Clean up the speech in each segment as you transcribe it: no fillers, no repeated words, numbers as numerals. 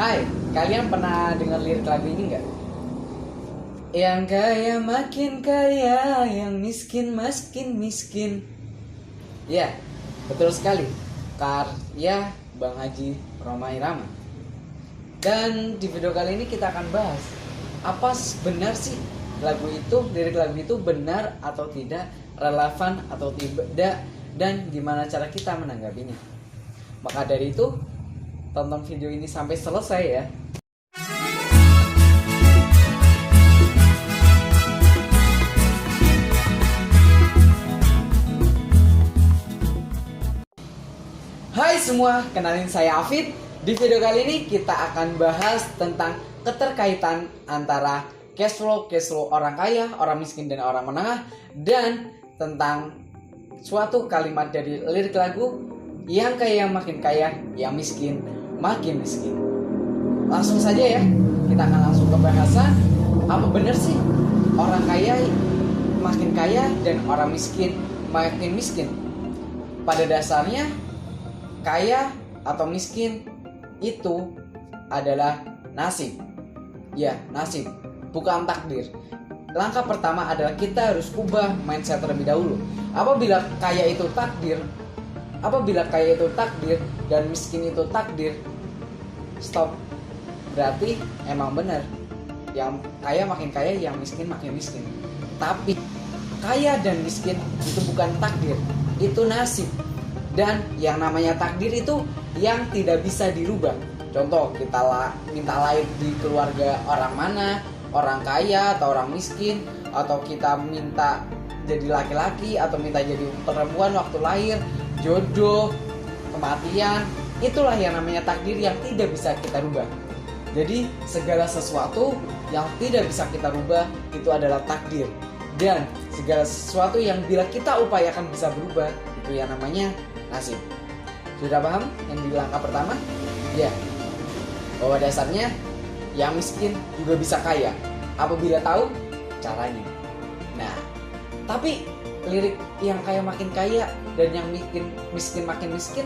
Hai, kalian pernah dengar lirik lagu ini nggak? Yang kaya makin kaya, yang miskin makin miskin. Ya, betul sekali. Karya Bang Haji Rhoma Irama. Dan di video kali ini kita akan bahas apa benar sih lagu itu, lirik lagu itu benar atau tidak, relevan atau tidak, dan gimana cara kita menanggapinya. Maka dari itu, tonton video ini sampai selesai ya. Hai semua, kenalin saya Afid. Di video kali ini kita akan bahas tentang keterkaitan antara cash flow orang kaya, orang miskin, dan orang menengah, dan tentang suatu kalimat dari lirik lagu yang kaya makin kaya, yang miskin makin miskin. Langsung saja ya, kita akan langsung ke bahasan. Apa benar sih orang kaya makin kaya dan orang miskin makin miskin? Pada dasarnya kaya atau miskin itu adalah nasib. Ya, nasib, bukan takdir. Langkah pertama adalah kita harus ubah mindset terlebih dahulu. Apabila kaya itu takdir dan miskin itu takdir, stop. Berarti emang benar, yang kaya makin kaya, yang miskin makin miskin. Tapi kaya dan miskin itu bukan takdir, itu nasib. Dan yang namanya takdir itu yang tidak bisa dirubah. Contoh, kita minta lahir di keluarga orang mana, orang kaya atau orang miskin, atau kita minta jadi laki-laki atau minta jadi perempuan waktu lahir, jodoh, kematian, itulah yang namanya takdir yang tidak bisa kita rubah. Jadi segala sesuatu yang tidak bisa kita rubah itu adalah takdir. Dan segala sesuatu yang bila kita upayakan bisa berubah, itu yang namanya nasib. Sudah paham yang di langkah pertama? Ya, bahwa dasarnya yang miskin juga bisa kaya apabila tahu caranya. Nah, tapi lirik yang kaya makin kaya dan yang miskin makin miskin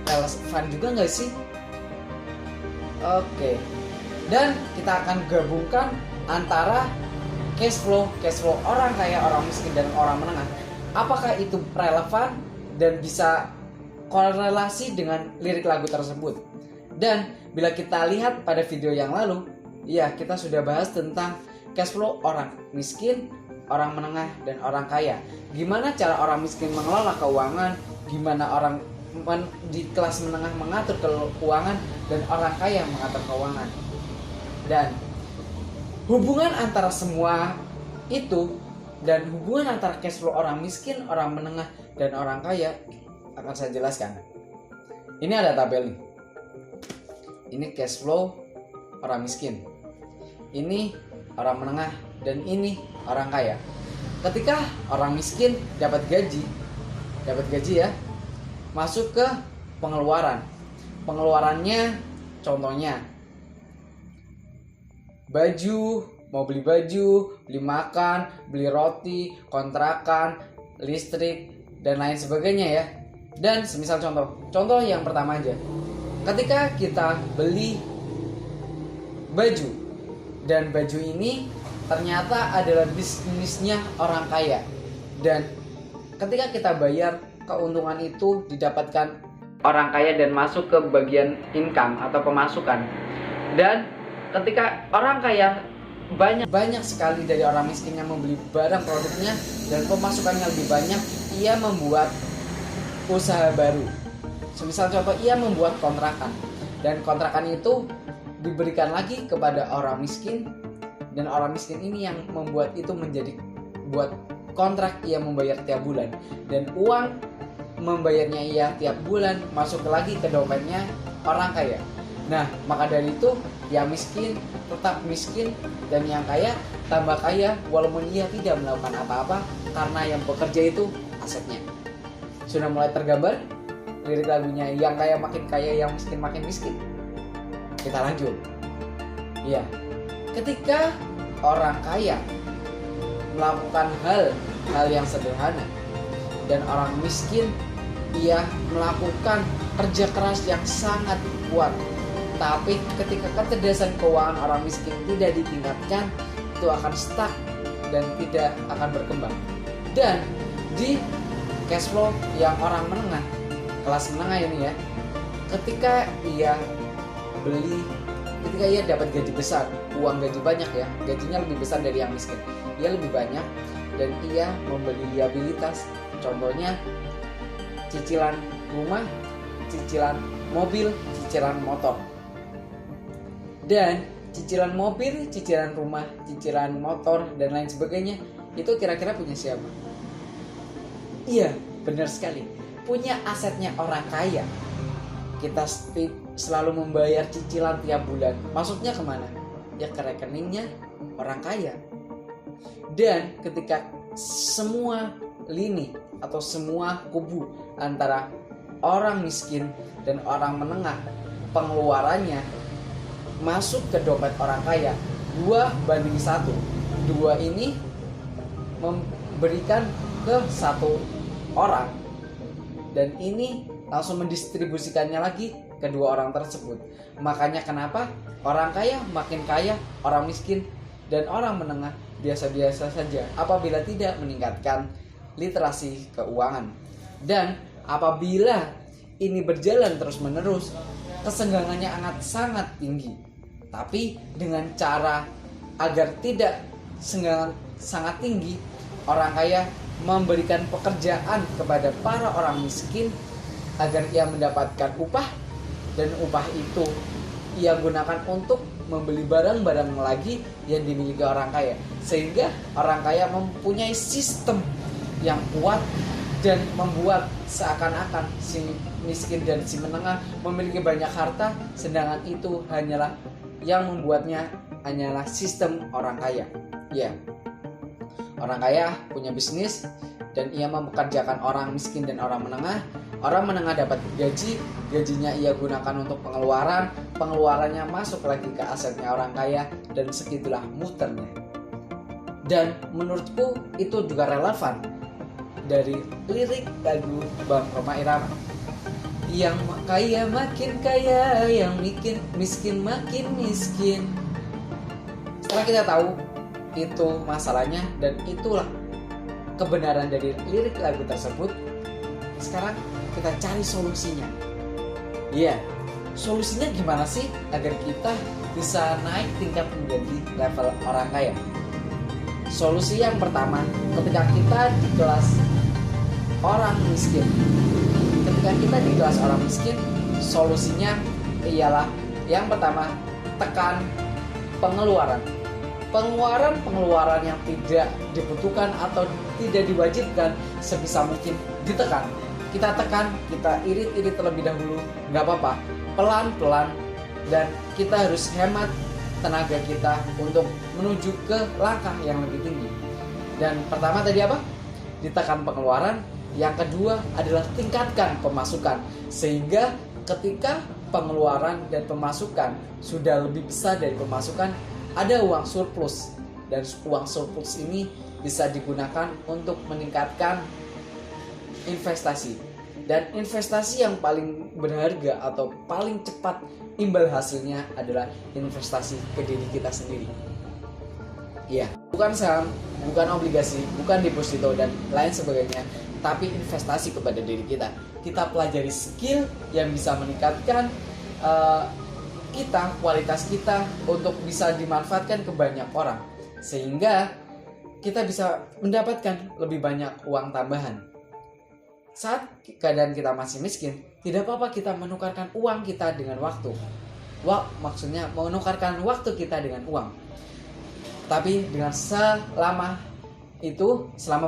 relevan juga nggak sih? Oke, dan kita akan gabungkan antara cash flow orang kaya, orang miskin, dan orang menengah. Apakah itu relevan dan bisa korelasi dengan lirik lagu tersebut? Dan bila kita lihat pada video yang lalu, ya kita sudah bahas tentang cash flow orang miskin, orang menengah, dan orang kaya. Gimana cara orang miskin mengelola keuangan, gimana orang di kelas menengah mengatur keuangan, dan orang kaya mengatur keuangan. Dan hubungan antara semua itu dan hubungan antara cash flow orang miskin, orang menengah, dan orang kaya akan saya jelaskan. Ini ada tabel nih. Ini cash flow orang miskin, ini orang menengah, dan ini orang kaya. Ketika orang miskin dapat gaji ya, masuk ke pengeluarannya, contohnya baju, mau beli baju, beli makan, beli roti, kontrakan, listrik, dan lain sebagainya ya. Dan semisal contoh yang pertama aja, ketika kita beli baju, dan baju ini ternyata adalah bisnisnya orang kaya, dan ketika kita bayar, keuntungan itu didapatkan orang kaya dan masuk ke bagian income atau pemasukan. Dan ketika orang kaya banyak sekali dari orang miskin yang membeli barang produknya dan pemasukannya lebih banyak, ia membuat usaha baru. Semisal contoh, ia membuat kontrakan, dan kontrakan itu diberikan lagi kepada orang miskin, dan orang miskin ini yang membuat itu menjadi buat kontrak, ia membayar tiap bulan, dan uang membayarnya ia tiap bulan masuk lagi ke dompetnya orang kaya. Nah, maka dari itu yang miskin tetap miskin dan yang kaya tambah kaya walaupun ia tidak melakukan apa-apa, karena yang bekerja itu asetnya. Sudah mulai tergambar lirik lagunya yang kaya makin kaya, yang miskin makin miskin? Kita lanjut. Iya, ketika orang kaya melakukan hal yang sederhana dan orang miskin ia melakukan kerja keras yang sangat kuat Tapi ketika kecerdasan keuangan orang miskin tidak ditingkatkan, itu akan stuck dan tidak akan berkembang. Dan di cash flow yang orang menengah, kelas menengah ini ya, ketika ia dapat gaji besar, uang gaji banyak ya, gajinya lebih besar dari yang miskin, ia lebih banyak dan ia membeli liabilitas, contohnya cicilan rumah, cicilan mobil, cicilan motor. Dan cicilan mobil, cicilan rumah, cicilan motor dan lain sebagainya itu kira-kira punya siapa? Iya, benar sekali, punya asetnya orang kaya. Kita selalu membayar cicilan tiap bulan. Maksudnya kemana? Ya ke rekeningnya orang kaya. Dan ketika semua lini atau semua kubu antara orang miskin dan orang menengah pengeluarannya masuk ke dompet orang kaya 2:1, 2 ini memberikan ke satu orang dan ini langsung mendistribusikannya lagi ke dua orang tersebut. Makanya kenapa orang kaya makin kaya, orang miskin dan orang menengah biasa-biasa saja apabila tidak meningkatkan literasi keuangan. Dan apabila ini berjalan terus-menerus, kesenggangannya sangat tinggi. Tapi dengan cara agar tidak senggangan sangat tinggi, orang kaya memberikan pekerjaan kepada para orang miskin agar ia mendapatkan upah, dan upah itu ia gunakan untuk membeli barang-barang lagi yang dimiliki orang kaya, sehingga orang kaya mempunyai sistem yang kuat dan membuat seakan-akan si miskin dan si menengah memiliki banyak harta, sedangkan itu hanyalah yang membuatnya hanyalah sistem orang kaya. Ya, orang kaya punya bisnis dan ia mempekerjakan orang miskin dan orang menengah. Orang menengah dapat gaji, gajinya ia gunakan untuk pengeluaran, pengeluarannya masuk lagi ke asetnya orang kaya, dan segitulah muternya. Dan menurutku itu juga relevan dari lirik lagu Bang Rhoma Irama, yang kaya makin kaya, yang miskin makin miskin. Setelah kita tahu itu masalahnya dan itulah kebenaran dari lirik lagu tersebut, sekarang kita cari solusinya. Iya, solusinya gimana sih agar kita bisa naik tingkat menjadi level orang kaya? Solusi yang pertama, ketika kita di kelas orang miskin, solusinya ialah yang pertama, tekan pengeluaran. Pengeluaran yang tidak dibutuhkan atau tidak diwajibkan sebisa mungkin ditekan. Kita tekan, kita irit-irit terlebih dahulu, nggak apa-apa, pelan-pelan, dan kita harus hemat tenaga kita untuk menuju ke langkah yang lebih tinggi. Dan pertama tadi apa? Ditekan pengeluaran. Yang kedua adalah tingkatkan pemasukan, sehingga ketika pengeluaran dan pemasukan sudah lebih besar dari pemasukan, ada uang surplus, dan uang surplus ini bisa digunakan untuk meningkatkan investasi. Dan investasi yang paling berharga atau paling cepat imbal hasilnya adalah investasi ke diri kita sendiri. Ya, bukan saham, bukan obligasi, bukan deposito dan lain sebagainya, tapi investasi kepada diri kita. Kita pelajari skill yang bisa meningkatkan kualitas kita untuk bisa dimanfaatkan ke banyak orang, sehingga kita bisa mendapatkan lebih banyak uang tambahan. Saat keadaan kita masih miskin, tidak apa-apa kita menukarkan uang kita dengan waktu. Maksudnya menukarkan waktu kita dengan uang. Tapi dengan selama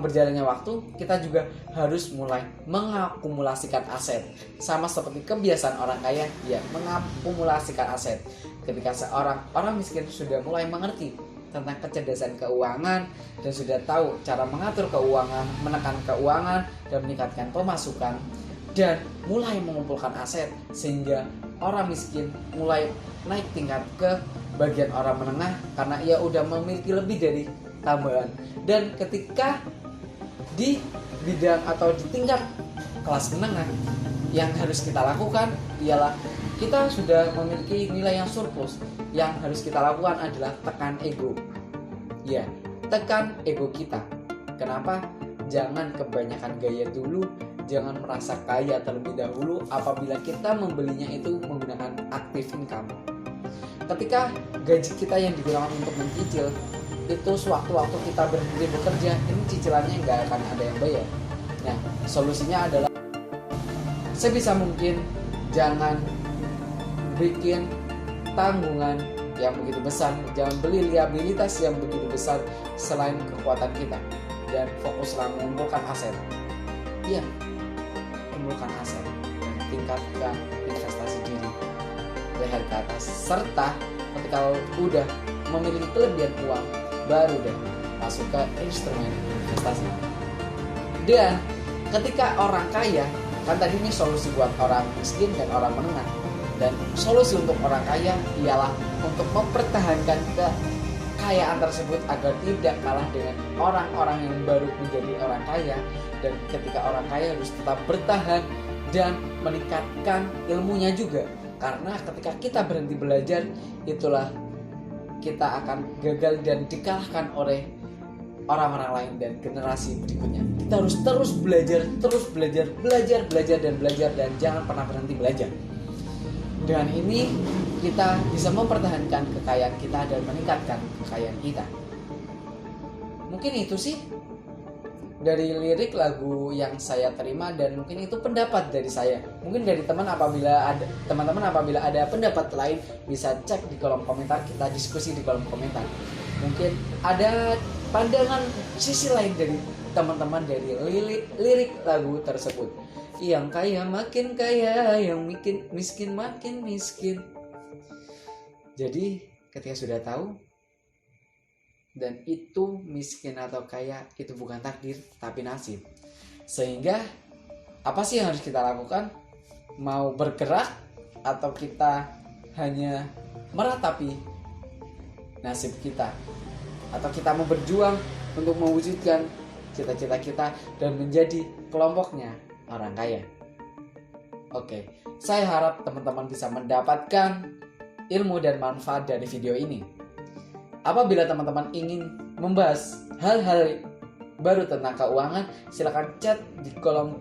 berjalannya waktu, kita juga harus mulai mengakumulasikan aset. Sama seperti kebiasaan orang kaya, ya mengakumulasikan aset. Ketika orang miskin sudah mulai mengerti tentang kecerdasan keuangan dan sudah tahu cara mengatur keuangan, menekan keuangan dan meningkatkan pemasukan, dan mulai mengumpulkan aset, sehingga orang miskin mulai naik tingkat ke bagian orang menengah karena ia udah memiliki lebih dari tambahan. Dan ketika di bidang atau di tingkat kelas menengah, yang harus kita lakukan ialah kita sudah memiliki nilai yang surplus. Yang harus kita lakukan adalah tekan ego. Ya, tekan ego kita. Kenapa? Jangan kebanyakan gaya dulu, jangan merasa kaya terlebih dahulu apabila kita membelinya itu menggunakan active income. Ketika gaji kita yang digunakan untuk mencicil, itu sewaktu-waktu kita berhenti bekerja, ini cicilannya nggak akan ada yang bayar. Nah, solusinya adalah sebisa mungkin jangan bikin tanggungan yang begitu besar, jangan beli liabilitas yang begitu besar selain kekuatan kita, dan fokuslah mengumpulkan aset. Iya, kumpulkan aset dan tingkatkan investasi diri leher ke atas, serta ketika udah memiliki kelebihan uang baru deh masuk ke instrumen investasi. Dan ketika orang kaya, kan tadi ini solusi buat orang miskin dan orang menengah, dan solusi untuk orang kaya ialah untuk mempertahankan kekayaan tersebut agar tidak kalah dengan orang-orang yang baru menjadi orang kaya. Dan ketika orang kaya harus tetap bertahan dan meningkatkan ilmunya juga, karena ketika kita berhenti belajar, itulah kita akan gagal dan dikalahkan oleh orang-orang lain dan generasi berikutnya. Kita harus terus belajar, dan jangan pernah berhenti belajar. Dengan ini kita bisa mempertahankan kekayaan kita dan meningkatkan kekayaan kita. Mungkin itu sih dari lirik lagu yang saya terima, dan mungkin itu pendapat dari saya. Mungkin dari teman-teman apabila ada pendapat lain bisa cek di kolom komentar, kita diskusi di kolom komentar. Mungkin ada pandangan sisi lain dari teman-teman dari lirik lagu tersebut. Yang kaya makin kaya, yang miskin makin miskin. Jadi ketika sudah tahu, dan itu miskin atau kaya itu bukan takdir tapi nasib. Sehingga apa sih yang harus kita lakukan? Mau bergerak atau kita hanya meratapi nasib kita? Atau kita mau berjuang untuk mewujudkan cita-cita kita dan menjadi kelompoknya orang kaya? Oke, saya harap teman-teman bisa mendapatkan ilmu dan manfaat dari video ini. Apabila teman-teman ingin membahas hal-hal baru tentang keuangan, silakan chat di kolom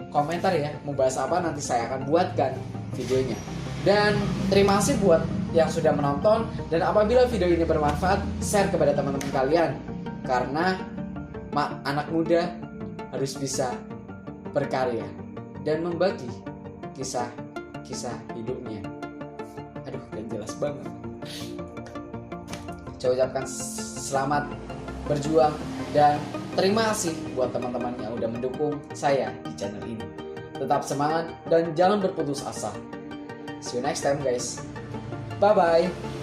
komentar ya. Mau bahas apa nanti saya akan buatkan videonya. Dan terima kasih buat yang sudah menonton. Dan apabila video ini bermanfaat, share kepada teman-teman kalian. Karena anak muda harus bisa berkarya dan membagi kisah-kisah hidupnya. Aduh, gak jelas banget. Saya ucapkan selamat berjuang dan terima kasih buat teman-teman yang udah mendukung saya di channel ini. Tetap semangat dan jangan berputus asa. See you next time guys. Bye bye.